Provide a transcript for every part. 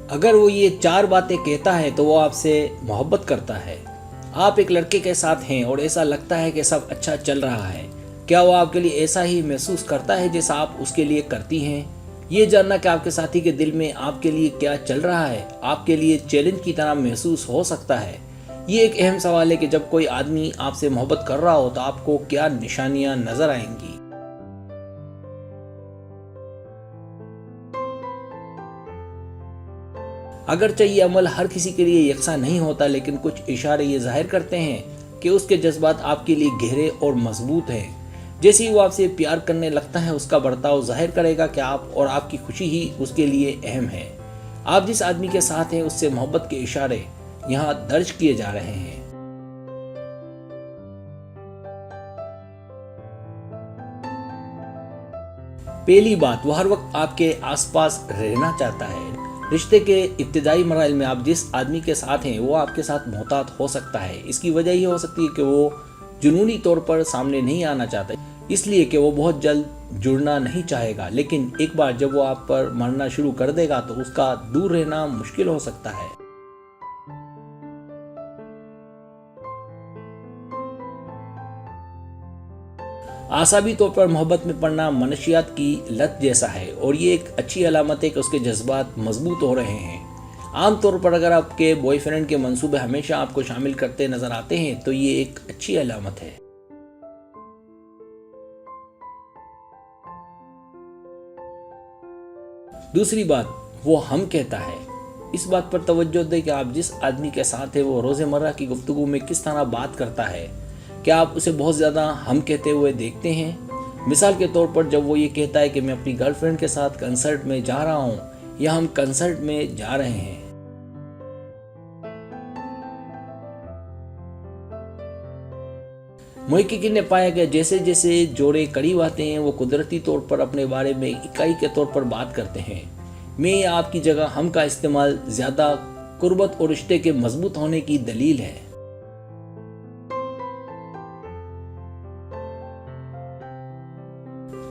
अगर वो ये 4 बातें कहता है तो वो आपसे मोहब्बत करता है। आप एक लड़के के साथ हैं और ऐसा लगता है कि सब अच्छा चल रहा है। क्या वो आपके लिए ऐसा ही महसूस करता है जैसा आप उसके लिए करती हैं? ये जानना कि आपके साथी के दिल में आपके लिए क्या चल रहा है आपके लिए चैलेंज की तरह महसूस हो सकता है। ये एक अहम सवाल है कि जब कोई आदमी आपसे मोहब्बत कर रहा हो तो आपको क्या निशानियां नजर आएंगी। अगरचे ये अमल हर किसी के लिए यकसा नहीं होता, लेकिन कुछ इशारे ये जाहिर करते हैं कि उसके जज्बात आपके लिए गहरे और मजबूत हैं। जैसे ही वो आपसे प्यार करने लगता है, उसका बर्ताव जाहिर करेगा कि आप और आपकी खुशी ही उसके लिए अहम है। आप जिस आदमी के साथ हैं उससे मोहब्बत के इशारे यहाँ दर्ज किए जा रहे हैं। पहली बात, वो हर वक्त आपके आसपास रहना चाहता है। रिश्ते के इब्तिदाई मराइल में आप जिस आदमी के साथ हैं वो आपके साथ मोहतात हो सकता है। इसकी वजह ये हो सकती है कि वो जुनूनी तौर पर सामने नहीं आना चाहता, इसलिए कि वो बहुत जल्द जुड़ना नहीं चाहेगा। लेकिन एक बार जब वो आप पर मरना शुरू कर देगा तो उसका दूर रहना मुश्किल हो सकता है। आसाबी तौर पर मोहब्बत में पड़ना मनशियात की लत जैसा है और ये एक अच्छी अलामत है कि उसके जज्बात मजबूत हो रहे हैं। आमतौर पर अगर आपके बॉयफ्रेंड के मंसूबे हमेशा आपको शामिल करते नजर आते हैं तो ये एक अच्छी अलामत है। दूसरी बात, वो हम कहता है। इस बात पर तवज्जो दें कि आप जिस आदमी के साथ है वो रोज़मर्रा की गुफ्तगू में किस तरह बात करता है। क्या आप उसे बहुत ज़्यादा हम कहते हुए देखते हैं? मिसाल के तौर पर जब वो ये कहता है कि मैं अपनी गर्लफ्रेंड के साथ कंसर्ट में जा रहा हूँ या हम कंसर्ट में जा रहे हैं। मुहक्किकीन ने पाया कि जैसे जैसे जोड़े करीब आते हैं वो कुदरती तौर पर अपने बारे में इकाई के तौर पर बात करते हैं। मैं या आपकी जगह हम का इस्तेमाल ज़्यादा कुर्बत और रिश्ते के मजबूत होने की दलील है।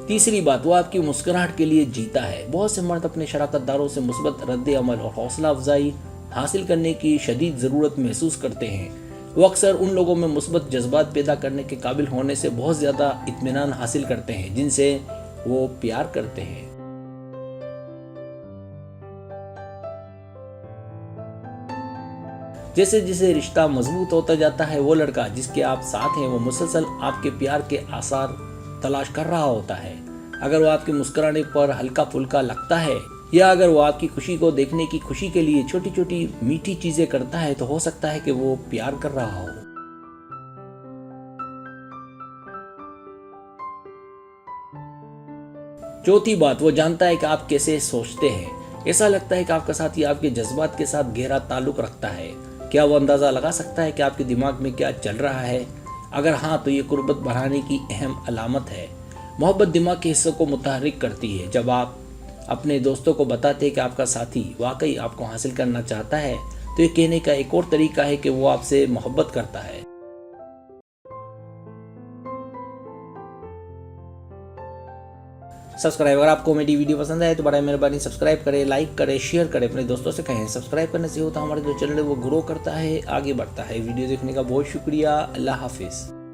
तीसरी बात, वो आपकी मुस्कुराहट के लिए जीता है। बहुत से मर्द अपने शराकतदारों से मुस्बत रद्द अमल और हौसला अफजाई हासिल करने की शदीद ज़रूरत महसूस करते हैं। वो अक्सर उन लोगों में मुस्बत जज्बात पैदा करने के काबिल होने से बहुत ज़्यादा इत्मीनान हासिल करते हैं जिनसे वो प्यार करते हैं। जैसे जैसे रिश्ता मजबूत होता जाता है, वो लड़का जिसके आप साथ हैं वो मुसलसल आपके प्यार के आसार तलाश कर रहा होता है। अगर वो आपके मुस्कुराने पर हल्का फुल्का लगता है या अगर वो आपकी खुशी को देखने की खुशी के लिए छोटी छोटी मीठी चीजें करता है तो हो सकता है कि वो प्यार कर रहा हो। चौथी बात, वो जानता है कि आप कैसे सोचते हैं। ऐसा लगता है कि आपका साथी आपके जज्बात के साथ गहरा ताल्लुक रखता है। क्या वो अंदाजा लगा सकता है कि आपके दिमाग में क्या चल रहा है? अगर हाँ तो ये कुर्बत बढ़ाने की अहम अलामत है। मोहब्बत दिमाग के हिस्सों को मुतहर्रिक करती है। जब आप अपने दोस्तों को बताते हैं कि आपका साथी वाकई आपको हासिल करना चाहता है तो ये कहने का एक और तरीका है कि वो आपसे मोहब्बत करता है। सब्सक्राइब, अगर आपको मेरी वीडियो पसंद आए तो बड़ा मेहरबानी सब्सक्राइब करें, लाइक करें, शेयर करें, अपने दोस्तों से कहें। सब्सक्राइब करने से होता हमारा जो चैनल है वो ग्रो करता है, आगे बढ़ता है। वीडियो देखने का बहुत शुक्रिया। अल्लाह हाफिज़।